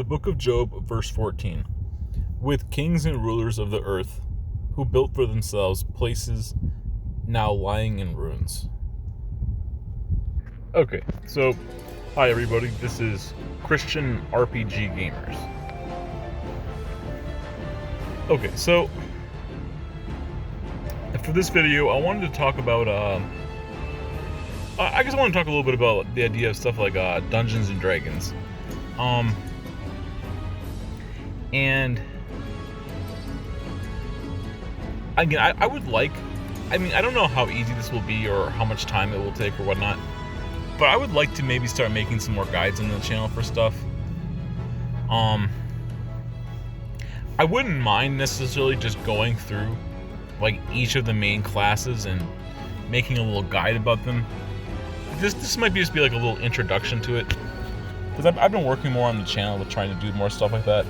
The book of Job, verse 14. With kings and rulers of the earth, who built for themselves places now lying in ruins. Okay, so, hi everybody, this is Christian RPG Gamers. Okay, so, for this video, I wanted to talk about, I guess I want to talk a little bit about the idea of stuff like Dungeons and Dragons. And again, I would like, I don't know how easy this will be or how much time it will take or whatnot, but I would like to maybe start making some more guides on the channel for stuff. I wouldn't mind necessarily just going through like each of the main classes and making a little guide about them. This might just be like a little introduction to it, because I've been working more on the channel with trying to do more stuff like that.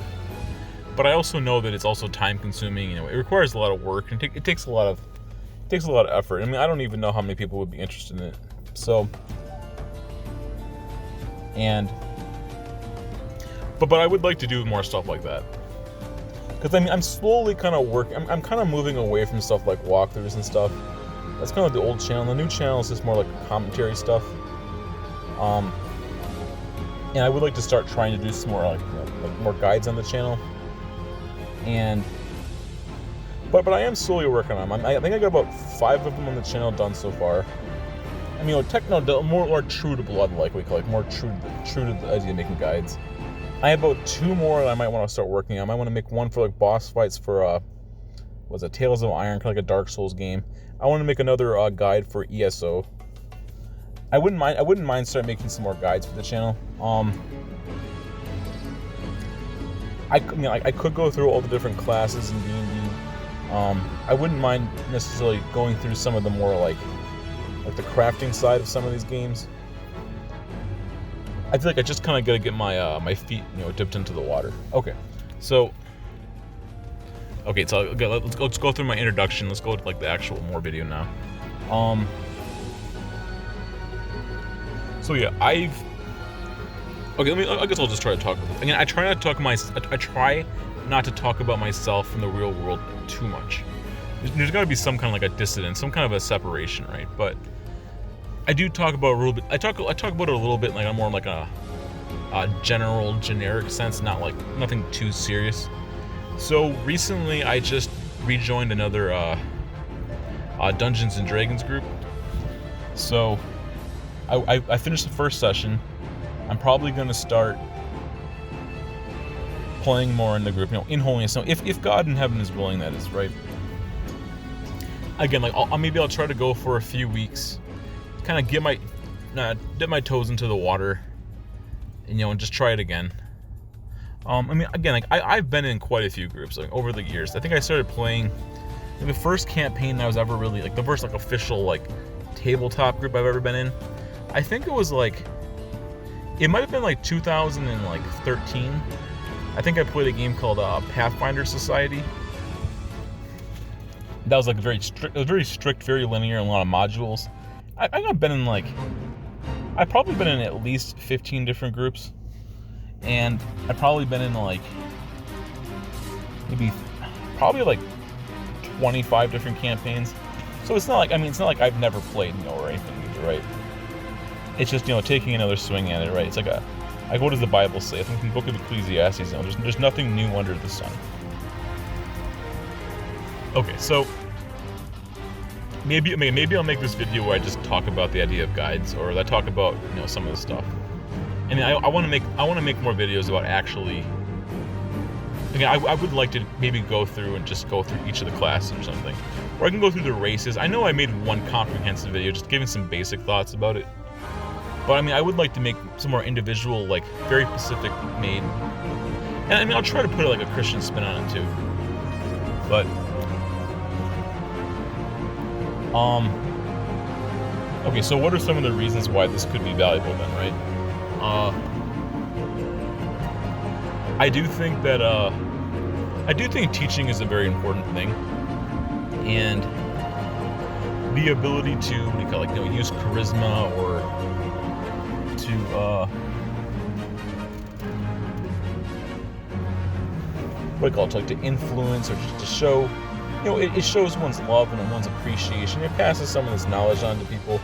But I also know that it's also time consuming. It requires a lot of work and it takes a lot of effort. I don't even know how many people would be interested in it. So, but I would like to do more stuff like that, because I'm slowly kind of working. I'm kind of moving away from stuff like walkthroughs and stuff. That's kind of like the old channel. The new channel is just more like commentary stuff. And I would like to start trying to do some more like more guides on the channel. But I am slowly working on them. I think I got about 5 of them on the channel done so far. More true to blood, like we call it, more true to the idea of making guides. I have about 2 more that I might want to start working on. I might want to make one for like boss fights for Tales of Iron, kind of like a Dark Souls game. I want to make another guide for ESO. I wouldn't mind start making some more guides for the channel. I could go through all the different classes in D&D. I wouldn't mind necessarily going through some of the more like the crafting side of some of these games. I feel like I just kind of got to get my feet dipped into the water. So let's go through my introduction. Let's go to like the actual more video now. So yeah, I guess I'll just try to talk. Again, I try not to talk about myself in the real world too much. There's got to be some kind of like a dissonance, some kind of a separation, right? But I do talk about a little bit. I talk about it a little bit, like I'm more like a generic sense, not like nothing too serious. So recently, I just rejoined another Dungeons and Dragons group. So I finished the first session. I'm probably going to start playing more in the group, in holiness. So if God in heaven is willing, that is, right? Again, like maybe I'll try to go for a few weeks, kind of dip my toes into the water, and just try it again. I've been in quite a few groups over the years. I think I started playing the first campaign I was ever really the first official tabletop group I've ever been in. I think it was it might have been 2013. I think I played a game called Pathfinder Society. That was very strict, very linear, and a lot of modules. I've been in I've probably been in at least 15 different groups, and I've probably been in probably 25 different campaigns. So it's not it's not like I've never played or anything either, right? It's just taking another swing at it, right? It's what does the Bible say? I think in the book of Ecclesiastes, there's nothing new under the sun. Okay, so maybe I'll make this video where I just talk about the idea of guides, or I talk about some of the stuff. And I want to make more videos about actually. Again, I would like to maybe go through each of the classes or something, or I can go through the races. I know I made one comprehensive video just giving some basic thoughts about it. But I would like to make some more individual, very specific made. And I'll try to put a Christian spin on it too. But okay, so what are some of the reasons why this could be valuable then, right? I do think teaching is a very important thing. And the ability to use charisma or to what do you call it, to influence or just to show, it shows one's love and one's appreciation. It passes some of this knowledge on to people.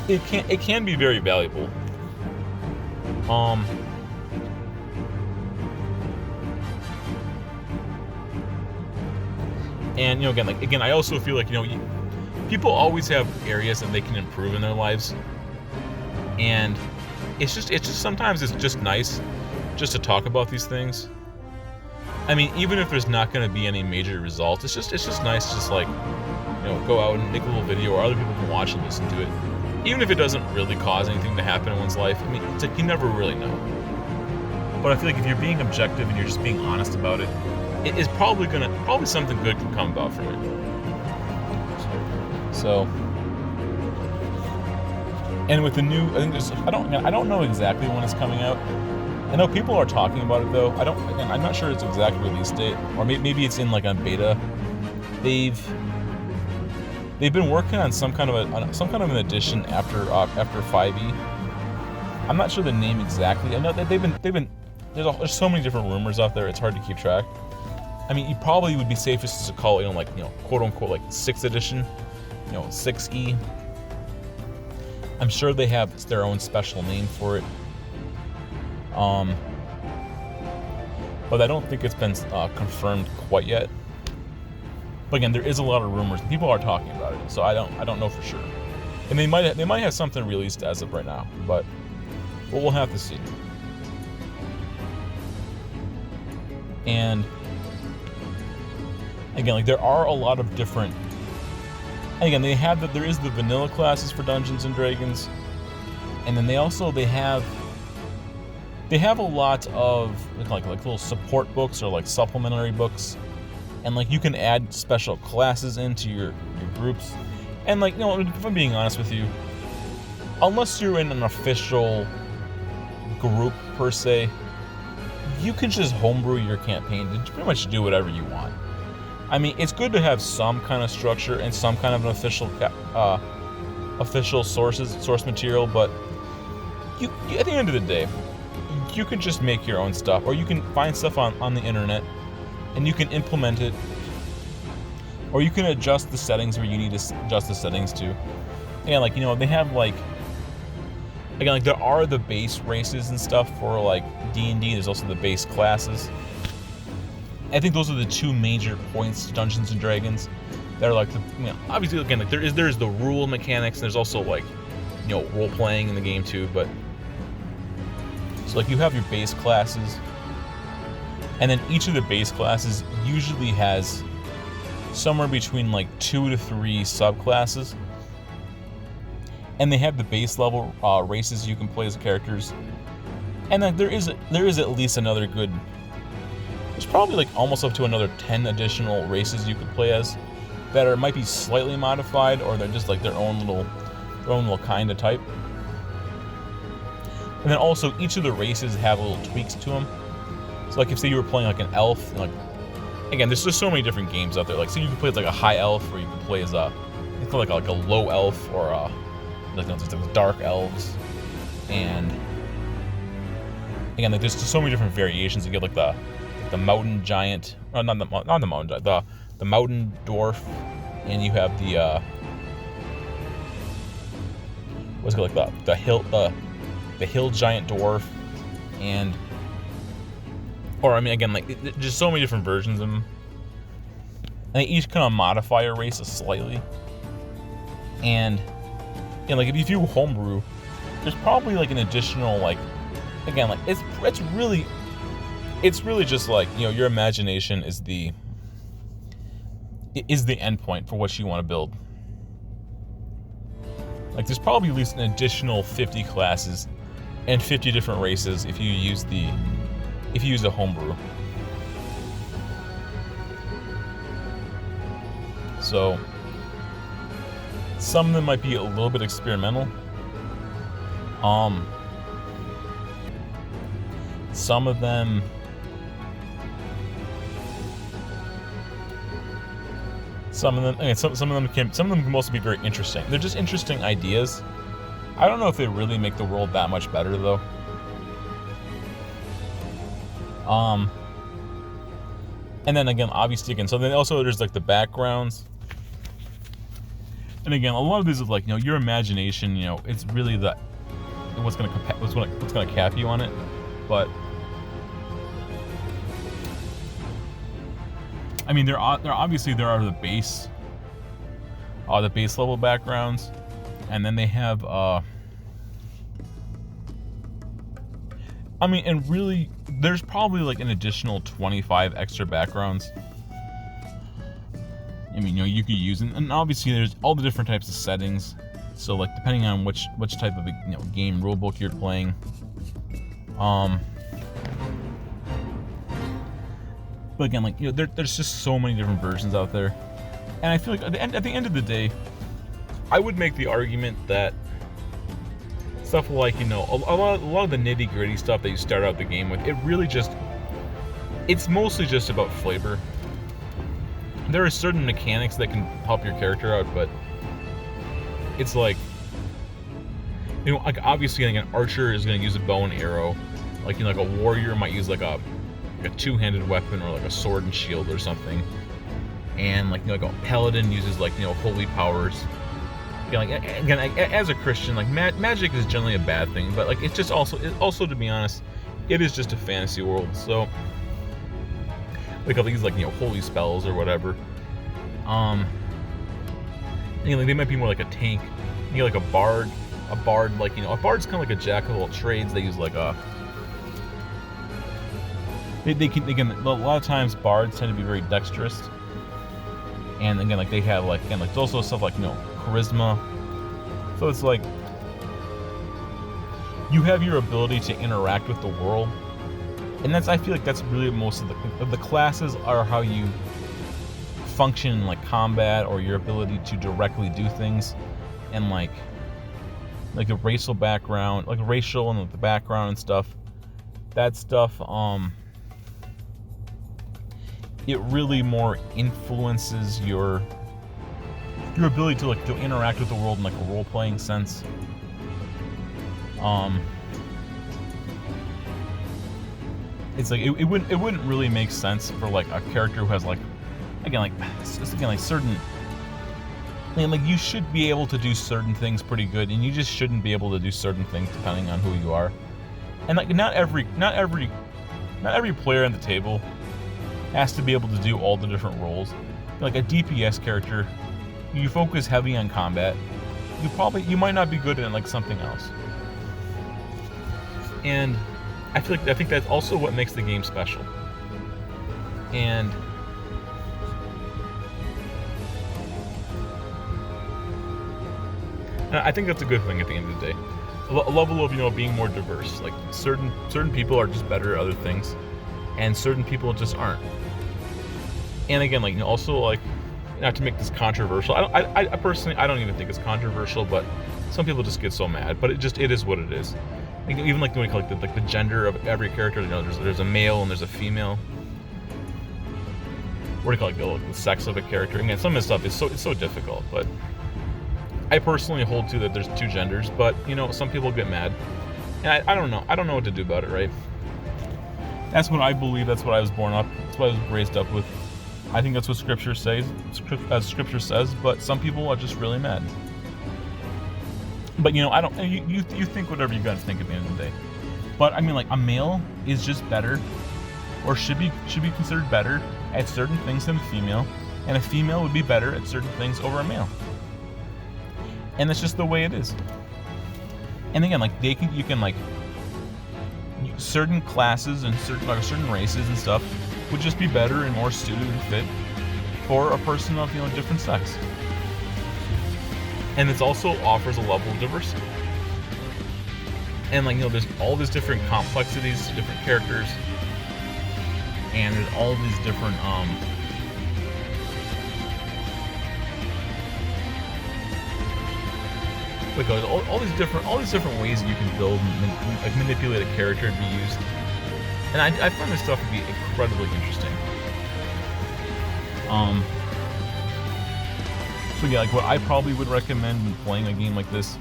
It can be very valuable. And again, I also feel like people always have areas that they can improve in their lives, and it's just sometimes it's just nice just to talk about these things. I mean, even if there's not going to be any major results, it's just nice to just go out and make a little video, or other people can watch and listen to it, even if it doesn't really cause anything to happen in one's life. I mean, it's like you never really know. But I feel like if you're being objective and you're just being honest about it, it is probably something good can come about from it. So, and with the new, I think I don't know exactly when it's coming out. I know people are talking about it though. I'm not sure its exact release date, or maybe it's in like a beta. They've been working on some kind of an edition after 5e. I'm not sure the name exactly. I know that they've been there's so many different rumors out there. It's hard to keep track. I mean, you probably would be safest to call it, quote unquote, like 6th edition, 6e. I'm sure they have their own special name for it. But I don't think it's been confirmed quite yet. But again, there is a lot of rumors. People are talking about it, so I don't know for sure. And they might have something released as of right now, but we'll have to see. And again, there are a lot of different. And again, there is the vanilla classes for Dungeons and Dragons, and then they have a lot of like little support books or like supplementary books, and you can add special classes into your groups. And if I'm being honest with you, unless you're in an official group per se, you can just homebrew your campaign to pretty much do whatever you want. I mean, it's good to have some kind of structure and some kind of an official source material, but you at the end of the day, you can just make your own stuff, or you can find stuff on the internet and you can implement it, or you can adjust the settings where you need to adjust the settings to. And they have there are the base races and stuff for D&D. There's also the base classes. I think those are the two major points to Dungeons and Dragons. That are obviously again there's the rule mechanics, and there's also role playing in the game too. But so you have your base classes, and then each of the base classes usually has somewhere between 2 to 3 subclasses. And they have the base level races you can play as characters, and there is at least another good. There's probably almost up to another 10 additional races you could play as, that might be slightly modified, or they're just their own little kind of type. And then also each of the races have little tweaks to them. So if say you were playing an elf, again, there's just so many different games out there. So you can play as a high elf, or you can play as a low elf, or there's dark elves, and again, there's just so many different variations. You get the mountain giant, not the mountain giant, the mountain dwarf, and you have the what's it called, the hill giant dwarf, and just so many different versions of them, and they each kind of modify a race slightly. And if you homebrew, there's probably an additional it's really just your imagination is the end point for what you want to build. There's probably at least an additional 50 classes and 50 different races if you use a homebrew. So some of them might be a little bit experimental. Some of them can also be very interesting. They're just interesting ideas. I don't know if they really make the world that much better though. And then again, obviously, again, so then also there's like the backgrounds. And again, a lot of this is like, you know, your imagination, you know, it's really the what's gonna cap you on it. But I mean, there are the base level backgrounds, and then they have I mean, and really, there's probably like an additional 25 extra backgrounds. I mean, you know, you could use, and obviously there's all the different types of settings. So like, depending on which type of, you know, game rulebook you're playing, but again, like, you know, there's just so many different versions out there, and I feel like at the end of the day, I would make the argument that stuff like, you know, a lot of the nitty gritty stuff that you start out the game with, it's mostly just about flavor. There are certain mechanics that can help your character out, but it's like, you know, like obviously like an archer is going to use a bow and arrow, like, you know, like a warrior might use like a two-handed weapon or like a sword and shield or something, and like, you know, like a paladin uses like, you know, holy powers. Like, again, as a Christian, like magic is generally a bad thing, but like it's also to be honest, it is just a fantasy world. So like all these, like, you know, holy spells or whatever, you know, like they might be more like a tank. You know, like a bard, like, you know, a bard's kind of like a jack of all trades. They use like they can, again, a lot of times bards tend to be very dexterous, and again, like they have like, again, like there's also stuff like, you know, charisma. So it's like you have your ability to interact with the world, and I feel like that's really most of the classes are how you function in like combat, or your ability to directly do things, and like the racial background, like racial and like the background and stuff. That stuff, it really more influences your ability to like to interact with the world in like a role-playing sense. It's like it wouldn't really make sense for like a character who has like, again, certain, and like you should be able to do certain things pretty good, and you just shouldn't be able to do certain things depending on who you are. And like not every player on the table has to be able to do all the different roles. Like a DPS character, you focus heavy on combat, you might not be good at like something else. And I think that's also what makes the game special. And I think that's a good thing at the end of the day. A level of, you know, being more diverse. Like certain people are just better at other things, and certain people just aren't. And again, like, you know, also like, not to make this controversial, I personally, I don't even think it's controversial, but some people just get so mad. But it is what it is. Like, even like when you call like the gender of every character, you know, there's a male and there's a female. What do you call it? The sex of a character. Again, some of this stuff is so difficult, but I personally hold to that there's two genders. But, you know, some people get mad, and I don't know. I don't know what to do about it, right? That's what I believe. That's what I was born up. That's what I was raised up with. I think that's what Scripture says. But some people are just really mad. But, you know, I don't. You think whatever you guys think at the end of the day. But I mean, like, a male is just better, or should be considered better at certain things than a female, and a female would be better at certain things over a male. And that's just the way it is. And again, like you can certain classes and certain races and stuff would just be better and more suited and fit for a person of, you know, different sex. And it also offers a level of diversity. And like, you know, there's all these different complexities to different characters, and there's all these different all these different ways that you can build and manipulate a character to be used. And I find this stuff to be incredibly interesting. So yeah, like what I probably would recommend when playing a game like this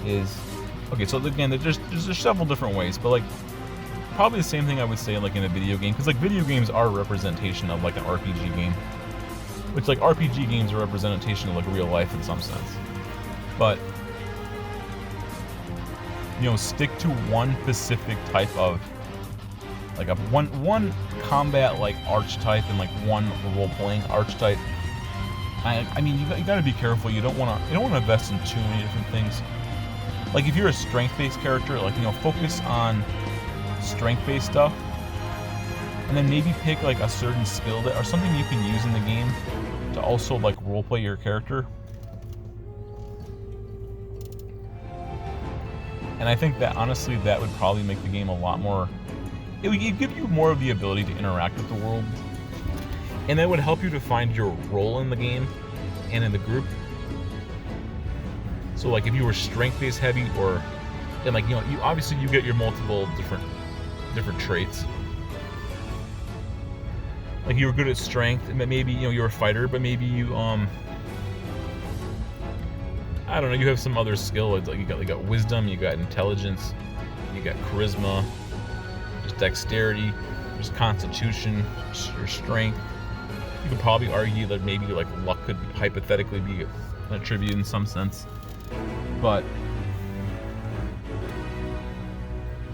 is, okay, so again, there's several different ways, but like probably the same thing I would say like in a video game, because like video games are a representation of like an RPG game, which like RPG games are a representation of like real life in some sense. But stick to one specific type of like one combat like archetype and like one role-playing archetype. I mean you got to be careful. You don't want to invest in too many different things. Like if you're a strength-based character, like focus on strength-based stuff, and then maybe pick like a certain skill that or something you can use in the game to also like role-play your character. And I think that honestly that would probably make the game a lot more. It would give you more of the ability to interact with the world, and that would help you to find your role in the game and in the group. So like if you were strength-based heavy, and like you obviously you get your multiple different traits. Like you were good at strength, and maybe you're a fighter, but maybe you I don't know, you have some other skill. It's like you got wisdom, you got intelligence, you got charisma, there's dexterity, there's constitution, your strength. You could probably argue that maybe like luck could hypothetically be an attribute in some sense. But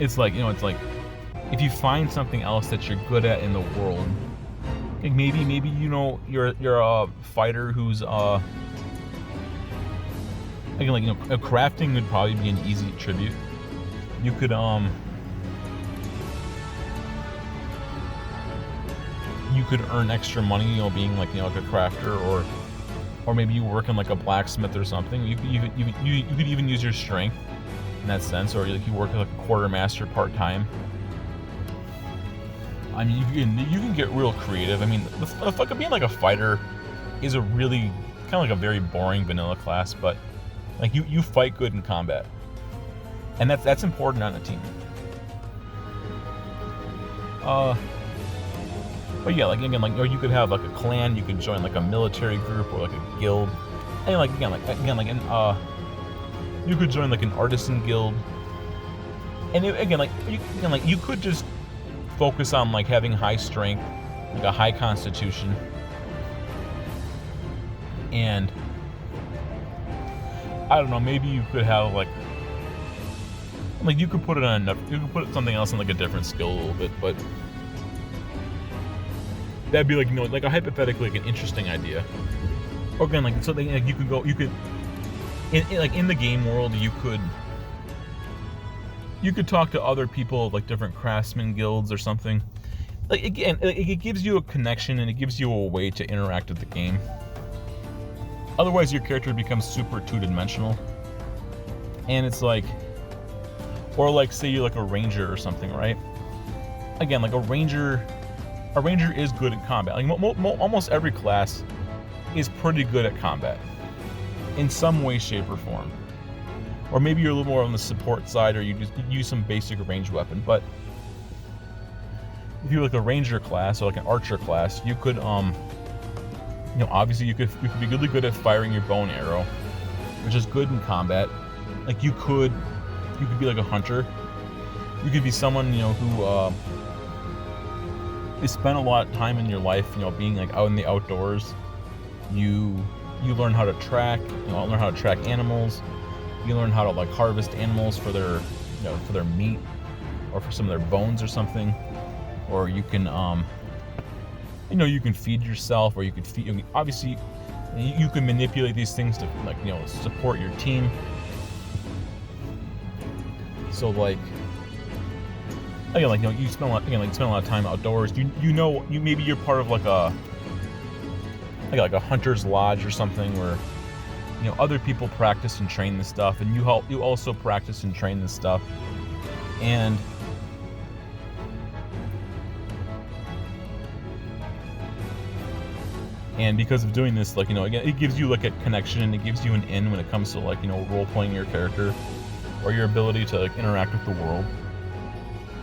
it's like if you find something else that you're good at in the world, like maybe you're a fighter who's again, like crafting would probably be an easy attribute. You could earn extra money, being like like a crafter, or maybe you work in like a blacksmith or something. You could even use your strength in that sense, or like you work like a quartermaster part time. I mean, you can get real creative. I mean, like being like a fighter is a really kind of like a very boring vanilla class, but like you fight good in combat, and that's important on a team. But yeah, like again, like or you could have like a clan, you could join like a military group or like a guild, and like you could join like an artisan guild, and you could just focus on like having high strength, like a high constitution, and I don't know, maybe you could have like you could put it on you could put something else on like a different skill a little bit, but that'd be like like a hypothetically like an interesting idea. Or again, like so like you could in the game world you could talk to other people of like different craftsman guilds or something. Like again, it gives you a connection and it gives you a way to interact with the game. Otherwise, your character becomes super two-dimensional, and it's like, or like say you're like a ranger or something, right? Again, like a ranger is good at combat. Like almost every class is pretty good at combat in some way, shape, or form. Or maybe you're a little more on the support side, or you just use some basic ranged weapon. But if you're like a ranger class or like an archer class, you could obviously you could be really good at firing your bow and arrow, which is good in combat. Like you could be like a hunter. You could be someone who you spend a lot of time in your life being like out in the outdoors. You learn how to track, learn how to track animals. You learn how to like harvest animals for their for their meat or for some of their bones or something. Or you can you can feed yourself, or you could feed. Obviously, you can manipulate these things to like support your team. So like again, like you spend a lot of time outdoors. Maybe you're part of like a hunter's lodge or something where other people practice and train this stuff, and you also practice and train this stuff, and because of doing this, like again, it gives you like a connection, and it gives you an in when it comes to like role playing your character or your ability to like interact with the world.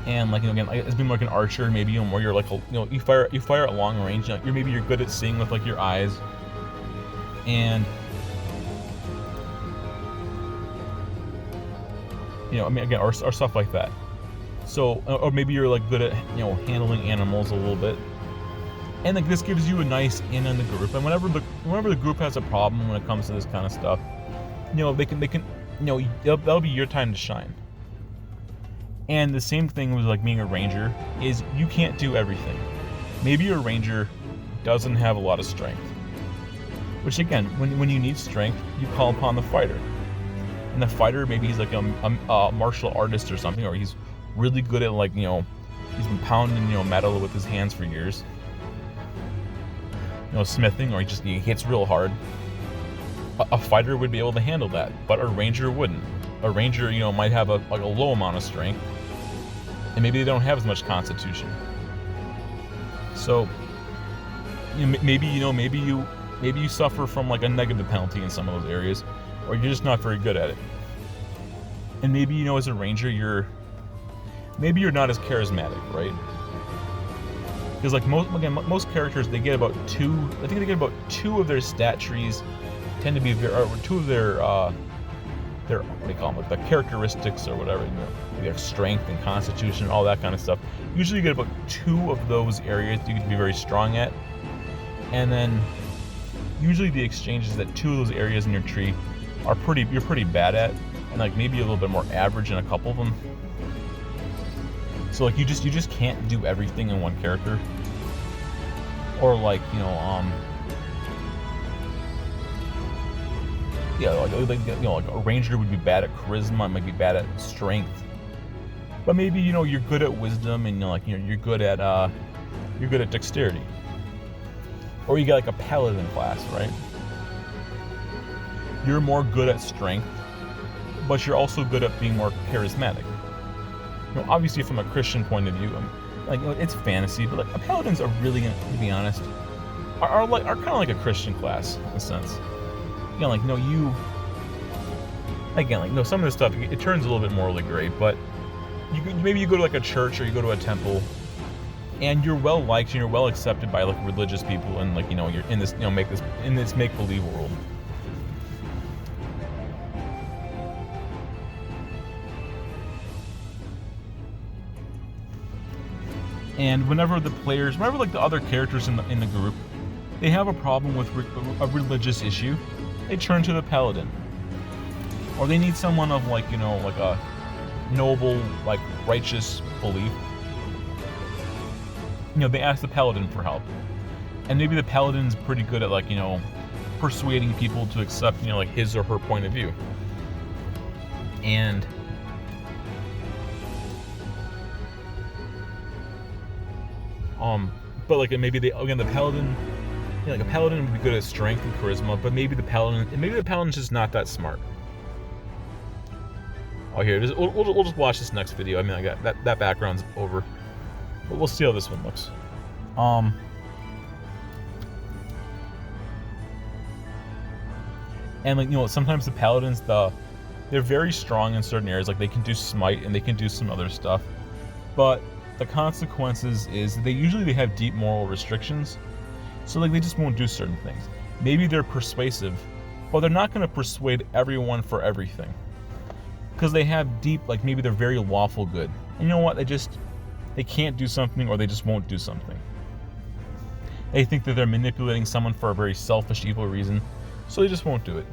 And like again, as being like an archer, maybe where you're like you fire at long range. You're good at seeing with like your eyes, and again, or stuff like that. So, or maybe you're like good at, handling animals a little bit. And like this gives you a nice in on the group. And whenever the group has a problem when it comes to this kind of stuff, they can that'll be your time to shine. And the same thing with like being a ranger is you can't do everything. Maybe your ranger doesn't have a lot of strength. Which again, when you need strength, you call upon the fighter. And the fighter, maybe he's like a martial artist or something, or he's really good at like, he's been pounding, metal with his hands for years. Smithing, or he hits real hard. A fighter would be able to handle that, but a ranger wouldn't. A ranger, might have a low amount of strength, and maybe they don't have as much constitution. So, maybe you suffer from like a negative penalty in some of those areas, or you're just not very good at it. And maybe, as a ranger, you're not as charismatic, right? Because like most characters, they get about two of their stat trees tend to be two of their what do you call them, like the characteristics or whatever, you have strength and constitution, all that kind of stuff. Usually you get about 2 of those areas you can be very strong at, and then usually the exchange is that 2 of those areas in your tree you're pretty bad at, and like maybe a little bit more average in a couple of them. So like you just can't do everything in one character. Or like, like a ranger would be bad at charisma, might be bad at strength. But maybe, you're good at wisdom, and you're good at dexterity. Or you get like a paladin class, right? You're more good at strength, but you're also good at being more charismatic. Obviously from a Christian point of view, it's fantasy, but like paladins are really, to be honest, are kind of like a Christian class in a sense. Some of this stuff it turns a little bit morally gray, but maybe you go to like a church or you go to a temple, and you're well liked and you're well accepted by like religious people, and like you're in this make believe world. And whenever like the other characters in the group, they have a problem with a religious issue, they turn to the paladin. Or they need someone of like, like a noble, like righteous belief. They ask the paladin for help. And maybe the paladin's pretty good at like, persuading people to accept, like his or her point of view. And but like maybe the paladin, like a paladin would be good at strength and charisma, but maybe the paladin's just not that smart. Oh, here it is. We'll just watch this next video. I mean, I got that background's over, but we'll see how this one looks. And like sometimes the paladins, they're very strong in certain areas. Like they can do smite and they can do some other stuff, but the consequences is they have deep moral restrictions, so like they just won't do certain things. Maybe they're persuasive, but they're not going to persuade everyone for everything, because they have deep, like maybe they're very lawful good, and you know what, they can't do something, or they just won't do something. They think that they're manipulating someone for a very selfish, evil reason, so they just won't do it.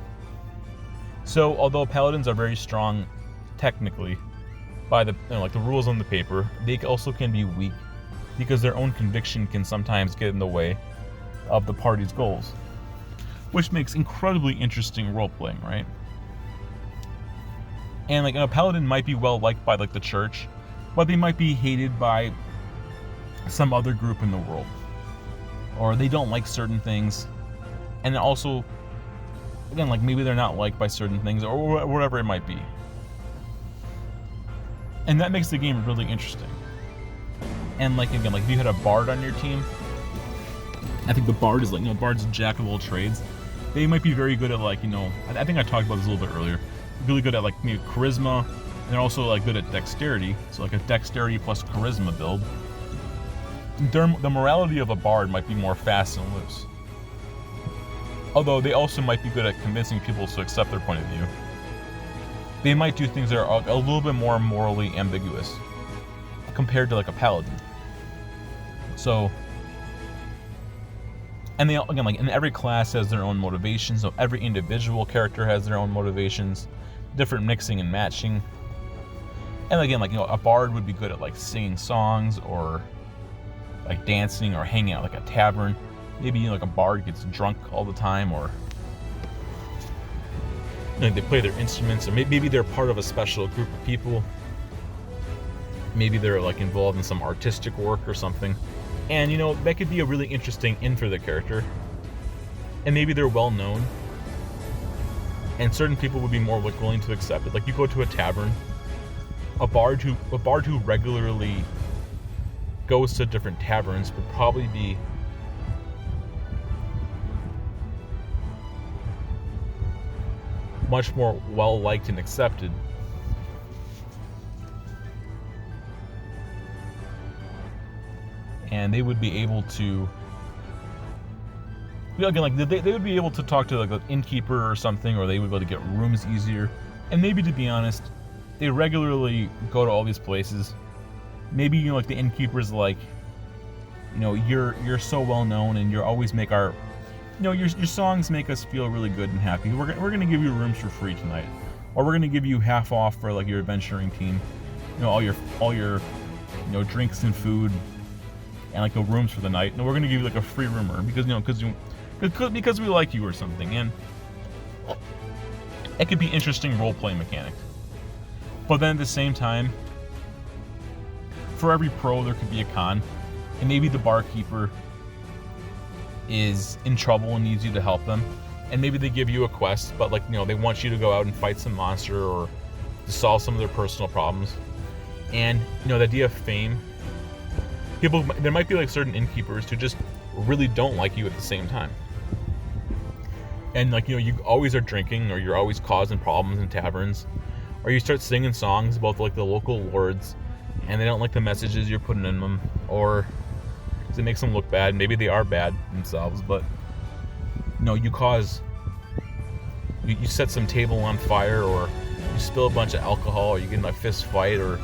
So although paladins are very strong technically by the like the rules on the paper, they also can be weak because their own conviction can sometimes get in the way of the party's goals, which makes incredibly interesting role-playing, right? And like a paladin might be well liked by like the church, but they might be hated by some other group in the world, or they don't like certain things, and also again, like maybe they're not liked by certain things, or whatever it might be. And that makes the game really interesting. And like again, like if you had a bard on your team, I think the bard is like, bard's a jack of all trades. They might be very good at like, I think I talked about this a little bit earlier, really good at like maybe charisma, and they're also like good at dexterity, so like a dexterity plus charisma build. The morality of a bard might be more fast and loose, although they also might be good at convincing people to accept their point of view. They might do things that are a little bit more morally ambiguous. compared to like a paladin. So, and they again, like, and every class has their own motivations. So every individual character has their own motivations, different mixing and matching. And again, like, you know, a bard would be good at like singing songs or like dancing or hanging out like a tavern. Maybe, you know, like a bard gets drunk all the time, or like they play their instruments, or maybe they're part of a special group of people. Maybe they're like involved in some artistic work or something. And, you know, that could be a really interesting in for the character. And maybe they're well known, and certain people would be more like willing to accept it. Like, you go to a tavern, a bard who regularly goes to different taverns would probably be much more well liked and accepted and they would be able to, again, like they would be able to talk to like an innkeeper or something, or they would be able to get rooms easier. And maybe, to be honest, they regularly go to all these places. Maybe, you know, like the innkeeper's like, you know, you're so well known and you always make our, you know, your songs make us feel really good and happy. We're gonna give you rooms for free tonight, or we're gonna give you half off for like your adventuring team. You know, all your you know, drinks and food and like the rooms for the night. And we're gonna give you like a free roomer because, you know, because we like you or something. And it could be interesting role play mechanic. But then at the same time, for every pro there could be a con, and maybe the barkeeper is in trouble and needs you to help them, and maybe they give you a quest, but like, you know, they want you to go out and fight some monster or to solve some of their personal problems. And, you know, the idea of fame, there might be like certain innkeepers who just really don't like you at the same time, and like, you know, you always are drinking, or you're always causing problems in taverns, or you start singing songs about like the local lords and they don't like the messages you're putting in them, or it makes them look bad. Maybe they are bad themselves, but, you know, you set some table on fire, or you spill a bunch of alcohol, or you get in a fist fight, or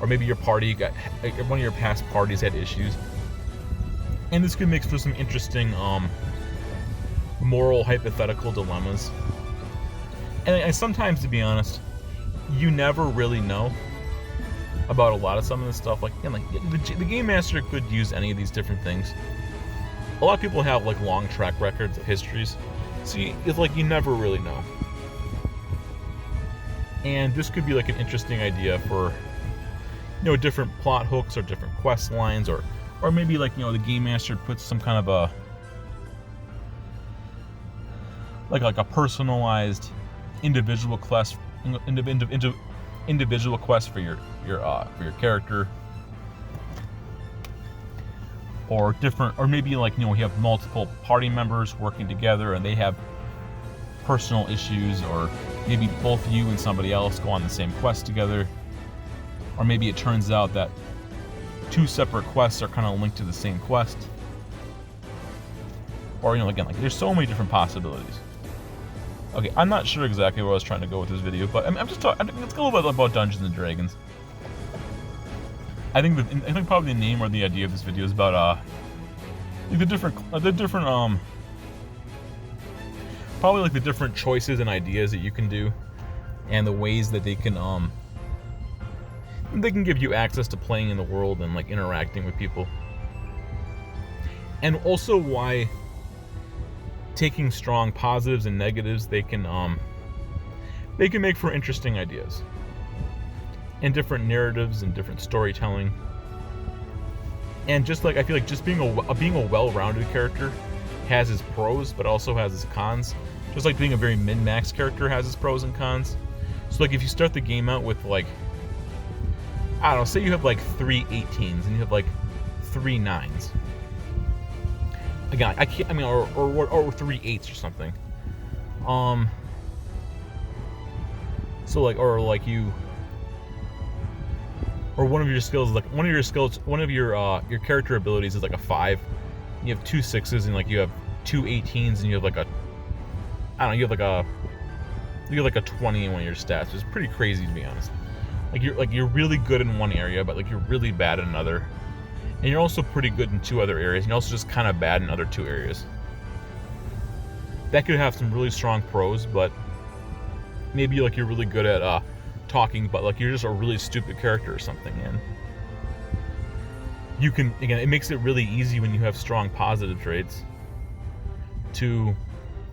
maybe your party one of your past parties had issues. And this could make for some interesting moral hypothetical dilemmas. And sometimes, to be honest, you never really know about a lot of some of this stuff. Like, you know, like the game master could use any of these different things. A lot of people have like long track records of histories, so it's like you never really know. And this could be like an interesting idea for, you know, different plot hooks or different quest lines, or maybe like, you know, the game master puts some kind of a like a personalized individual quest for your character, or different, or maybe like, you know, you have multiple party members working together and they have personal issues, or maybe both you and somebody else go on the same quest together, or maybe it turns out that two separate quests are kind of linked to the same quest, or, you know, again, like there's so many different possibilities. Okay, I'm not sure exactly where I was trying to go with this video, but I'm just talking. Let's go a little bit about Dungeons and Dragons. I think probably the name or the idea of this video is about like the different probably like the different choices and ideas that you can do, and the ways that they can give you access to playing in the world and like interacting with people, and also why taking strong positives and negatives, they can make for interesting ideas and different narratives and different storytelling. And just like, I feel like just being a well-rounded character has its pros, but also has its cons. Just like being a very min-max character has its pros and cons. So like, if you start the game out with like, I don't know, say you have like 3 18s and you have like 3 9s. Again, I can't. I mean, or 3 8s or something. So like, or like you, or one of your skills, like one of your character abilities is like a 5. You have 2 6s and like you have 2 18s and you have like a, I don't know, you have like a 20 in one of your stats. It's pretty crazy, to be honest. Like you're really good in one area, but like you're really bad in another. And you're also pretty good in 2 other areas, and you're also just kind of bad in other 2 areas. That could have some really strong pros, but maybe like you're really good at talking, but like you're just a really stupid character or something. And you can, again, it makes it really easy when you have strong positive traits to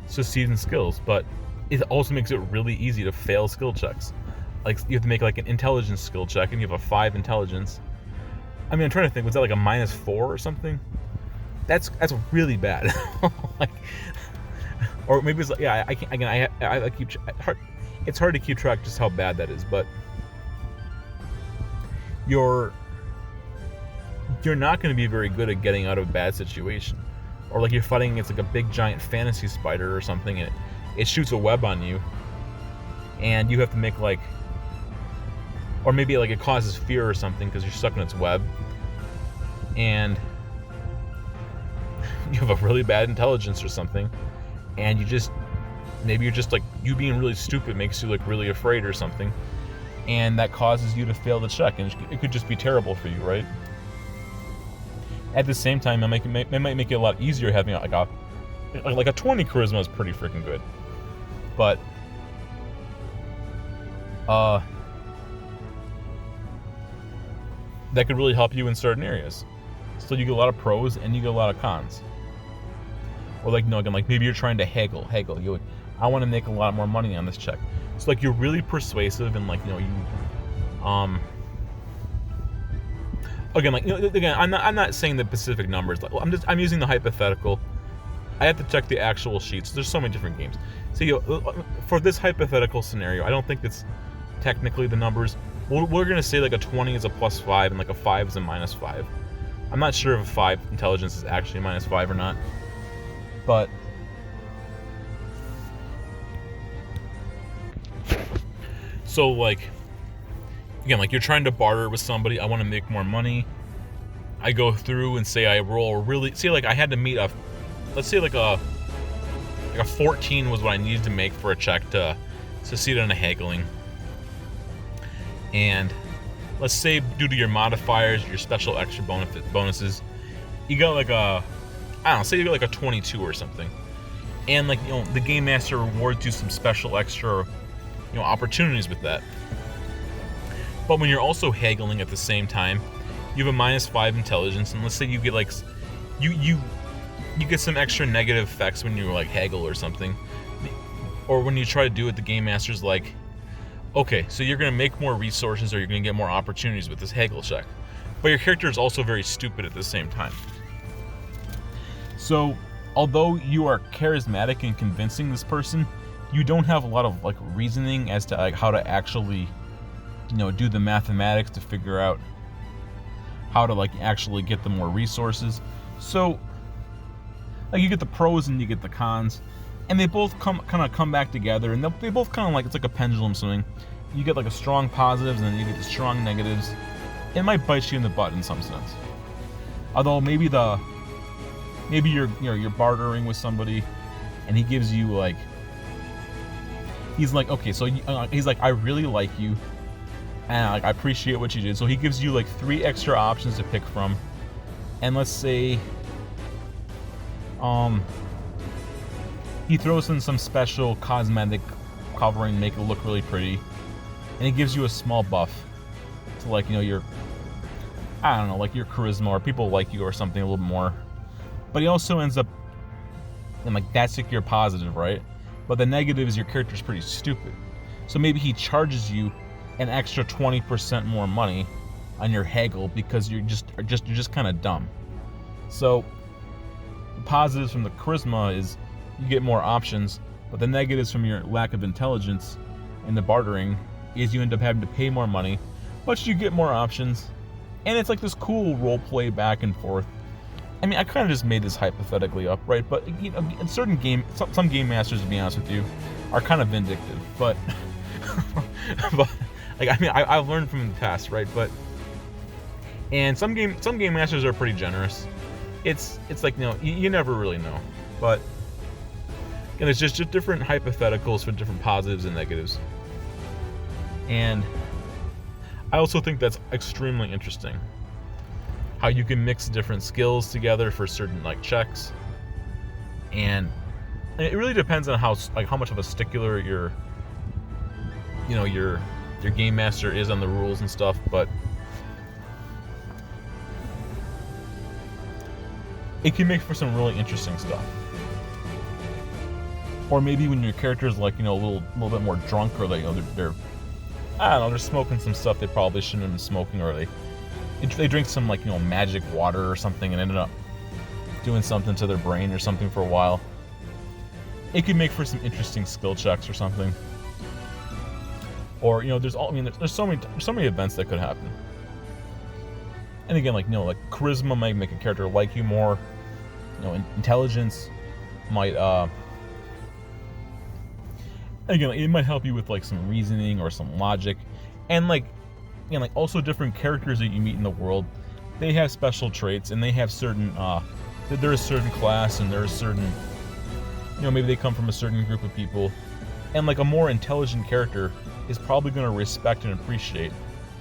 succeed in skills, but it also makes it really easy to fail skill checks. Like you have to make like an intelligence skill check, and you have a 5 intelligence. I mean, I'm trying to think, was that like a -4 or something? That's really bad. Like, or maybe it's like, yeah, I can't, again, I keep, it's hard to keep track just how bad that is, but you're not going to be very good at getting out of a bad situation. Or like you're fighting against like a big giant fantasy spider or something, and it shoots a web on you, and you have to make like, or maybe like it causes fear or something because you're stuck in its web, and you have a really bad intelligence or something, and maybe you're just like, you being really stupid makes you like really afraid or something, and that causes you to fail the check, and it could just be terrible for you, right? At the same time, it might make it a lot easier having like a 20 charisma is pretty freaking good, but that could really help you in certain areas. So you get a lot of pros and you get a lot of cons. Or like, again, like maybe you're trying to haggle. I want to make a lot more money on this check. So like you're really persuasive, and like, again, I'm not saying the specific numbers. Like, I'm using the hypothetical. I have to check the actual sheets. There's so many different games. So for this hypothetical scenario, I don't think it's technically the numbers. We're gonna say like a 20 is a +5 and like a 5 is a -5. I'm not sure if a 5 intelligence is actually -5 or not, but so like, again, like you're trying to barter with somebody. I want to make more money. I go through and say I roll really, say like I had to meet let's say like a 14 was what I needed to make for a check to succeed in a haggling. And let's say due to your modifiers, your special extra bonuses, you got like say you got like a 22 or something. And like, the Game Master rewards you some special extra, opportunities with that. But when you're also haggling at the same time, you have a -5 intelligence, and let's say you get like, you get some extra negative effects when you like haggle or something. Or when you try to do it, the Game Master's like, okay, so you're going to make more resources, or you're going to get more opportunities with this haggle check. But your character is also very stupid at the same time. So, although you are charismatic in convincing this person, you don't have a lot of like reasoning as to like how to actually, do the mathematics to figure out how to like actually get the more resources. So, like, you get the pros and you get the cons, and they both come back together, and they both kind of like, it's like a pendulum swing. You get like a strong positives, and then you get the strong negatives. It might bite you in the butt in some sense. Although maybe you're bartering with somebody, and he gives you like, he's like, okay, so he's like, I really like you, and like, I appreciate what you did. So he gives you like 3 extra options to pick from, and let's say, he throws in some special cosmetic covering, make it look really pretty, and he gives you a small buff to like, your, I don't know, like your charisma, or people like you or something a little more. But he also ends up, and like, that's like your positive, right? But the negative is your character's pretty stupid. So maybe he charges you an extra 20% more money on your haggle because you're just kind of dumb. So the positives from the charisma is you get more options, but the negatives from your lack of intelligence in the bartering is you end up having to pay more money, but you get more options, and it's like this cool role play back and forth. I mean, I kind of just made this hypothetically up, right? But in certain some game masters, to be honest with you, are kind of vindictive. But, but like, I mean, I've learned from the past, right? And some game masters are pretty generous. It's like, you never really know. But again, it's just different hypotheticals for different positives and negatives. And I also think that's extremely interesting. How you can mix different skills together for certain like checks, and it really depends on how much of a stickler your game master is on the rules and stuff. But it can make for some really interesting stuff. Or maybe when your character is like a little bit more drunk, or like they're I don't know, they're smoking some stuff they probably shouldn't have been smoking, or they drink some magic water or something and ended up doing something to their brain or something for a while. It could make for some interesting skill checks or something. Or there's so many events that could happen. And again, like charisma might make a character like you more. Intelligence might again, it might help you with like some reasoning or some logic, and also different characters that you meet in the world, they have special traits, and they have certain they're a certain class, and they're a certain maybe they come from a certain group of people, and like a more intelligent character is probably going to respect and appreciate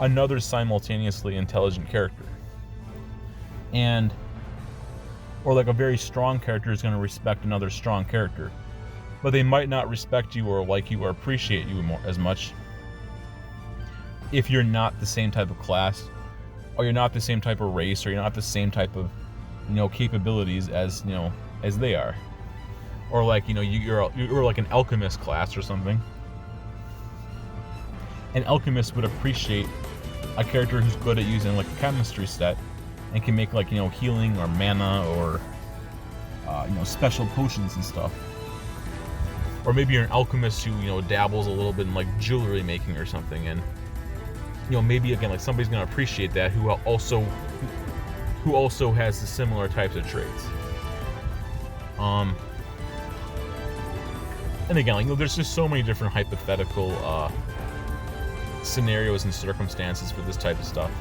another simultaneously intelligent character, or like a very strong character is going to respect another strong character. But they might not respect you or like you or appreciate you as much if you're not the same type of class, or you're not the same type of race, or you're not the same type of capabilities as as they are, or like you're like an alchemist class or something. An alchemist would appreciate a character who's good at using like a chemistry set and can make like healing or mana or special potions and stuff. Or maybe you're an alchemist who, dabbles a little bit in like jewelry making or something, and maybe again like somebody's gonna appreciate that who also has the similar types of traits. And again, like there's just so many different hypothetical scenarios and circumstances for this type of stuff.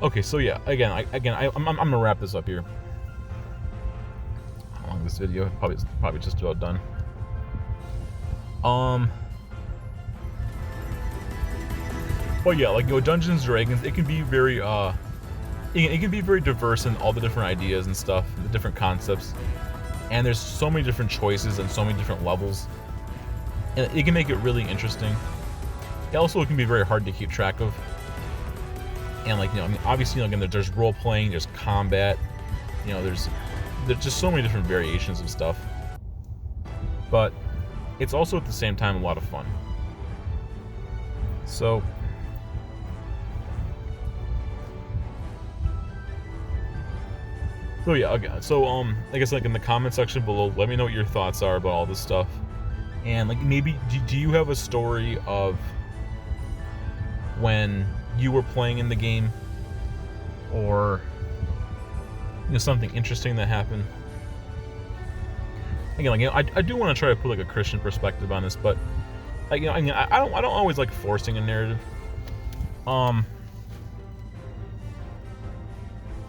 Okay, so yeah, I'm gonna wrap this up here. How long is this video? Probably just about done. But yeah, like Dungeons and Dragons, it can be very it can be very diverse in all the different ideas and stuff, the different concepts, and there's so many different choices and so many different levels, and it can make it really interesting. It also can be very hard to keep track of. And obviously, again, there's role playing, there's combat, there's just so many different variations of stuff. But it's also at the same time a lot of fun. So yeah, again, so I guess like in the comment section below, let me know what your thoughts are about all this stuff, and like maybe do you have a story of when you were playing in the game, or something interesting that happened. Again, like, I do want to try to put like a Christian perspective on this, but like I don't always like forcing a narrative.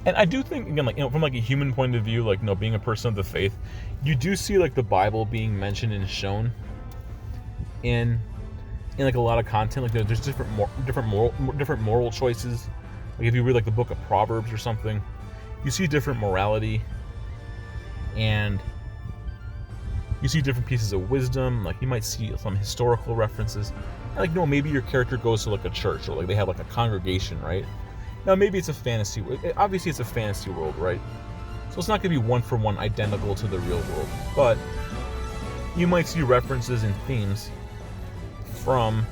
And I do think, again, like from like a human point of view, like being a person of the faith, you do see like the Bible being mentioned and shown in like a lot of content. Like there's different moral choices. Like if you read like the book of Proverbs or something, you see different morality, and you see different pieces of wisdom. Like you might see some historical references. And like maybe your character goes to like a church, or like they have like a congregation, right? Now maybe it's a fantasy. Obviously it's a fantasy world, right? So it's not going to be one for one identical to the real world, but you might see references and themes from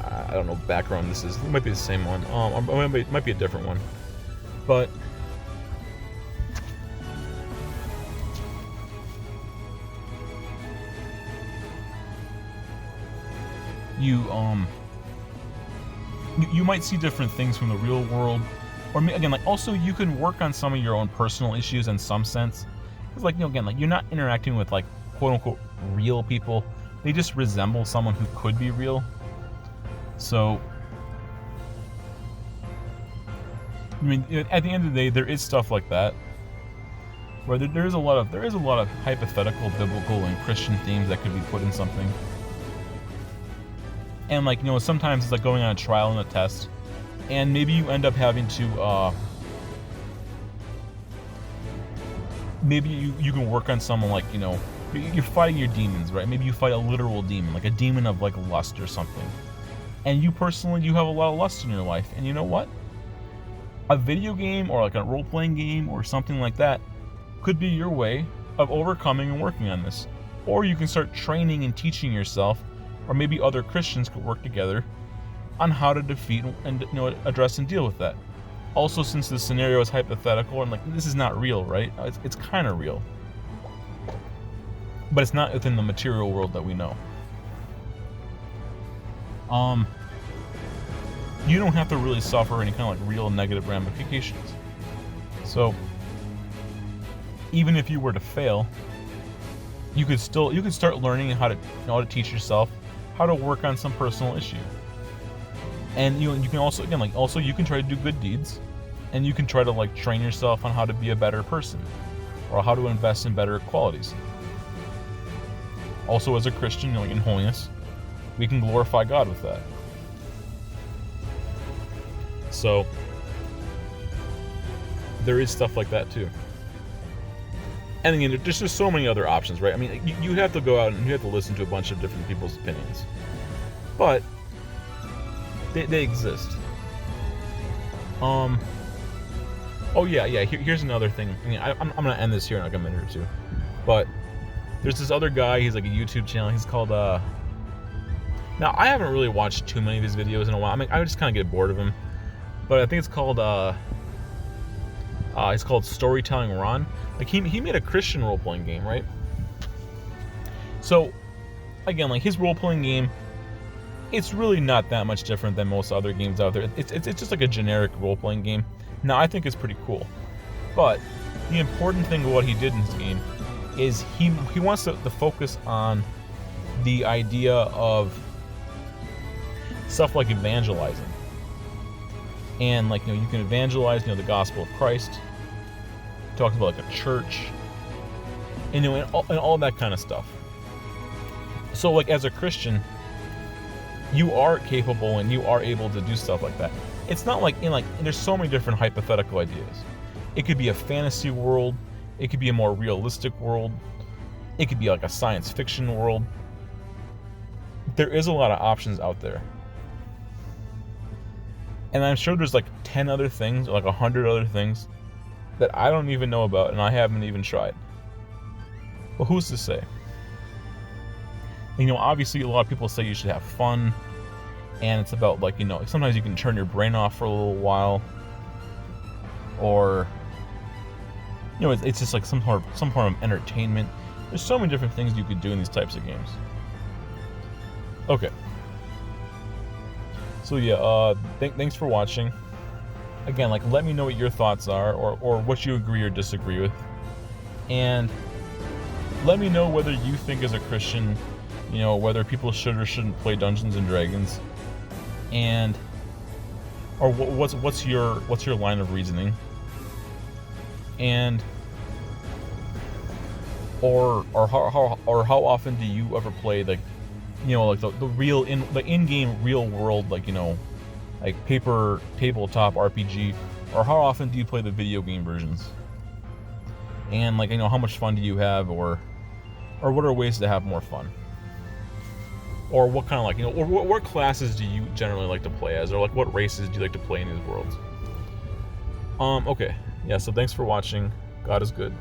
I don't know background this is. It might be the same one. It might be a different one, but you might see different things from the real world, or again, like also you can work on some of your own personal issues in some sense. Because like again, like you're not interacting with like quote unquote real people. They just resemble someone who could be real. So I mean, at the end of the day, there is stuff like that. where there is a lot of hypothetical, biblical, and Christian themes that could be put in something. And like, sometimes it's like going on a trial and a test, and maybe you end up having to maybe you can work on someone, like, you're fighting your demons, right? Maybe you fight a literal demon, like a demon of like lust or something. And you have a lot of lust in your life. And you know what? A video game or like a role-playing game or something like that could be your way of overcoming and working on this. Or you can start training and teaching yourself, or maybe other Christians could work together on how to defeat and address and deal with that. Also, since the scenario is hypothetical and like this is not real, right? It's kind of real, but it's not within the material world that we know. You don't have to really suffer any kind of like real negative ramifications. So even if you were to fail, you could start learning how to teach yourself how to work on some personal issue. And you can also, again, like, also you can try to do good deeds, and you can try to like train yourself on how to be a better person or how to invest in better qualities. Also, as a Christian, in holiness, we can glorify God with that. So there is stuff like that too. And again, there's just so many other options, right? I mean, you have to go out and you have to listen to a bunch of different people's opinions, but they exist. Oh yeah. Here's another thing. I mean, I'm gonna end this here in like a minute or two, but there's this other guy. He's like a YouTube channel. He's called Now I haven't really watched too many of his videos in a while. I mean, I just kind of get bored of him, but I think it's called it's called Storytelling Ron. Like he made a Christian role-playing game, right? So again, like his role-playing game, it's really not that much different than most other games out there. It's just like a generic role-playing game. Now I think it's pretty cool, but the important thing of what he did in his game is he wants to focus on the idea of stuff like evangelizing, and like you can evangelize the gospel of Christ. He talks about like a church, and and all that kind of stuff. So like as a Christian, you are capable and you are able to do stuff like that. It's not like there's so many different hypothetical ideas. It could be a fantasy world, it could be a more realistic world, it could be like a science fiction world. There is a lot of options out there. And I'm sure there's like 10 other things, or like 100 other things that I don't even know about and I haven't even tried. But who's to say? Obviously a lot of people say you should have fun, and it's about like, sometimes you can turn your brain off for a little while, or it's just like some form of entertainment. There's so many different things you could do in these types of games. Okay. So yeah, thanks for watching. Again, like, let me know what your thoughts are, or what you agree or disagree with, and let me know whether you think as a Christian, whether people should or shouldn't play Dungeons and Dragons, and or what's your line of reasoning, and or how often do you ever play like the real in-game real world, like like paper tabletop RPG, or how often do you play the video game versions, and like how much fun do you have, or what are ways to have more fun, or what kind of like or what classes do you generally like to play as, or like what races do you like to play in these worlds. Okay, yeah, so thanks for watching. God is good.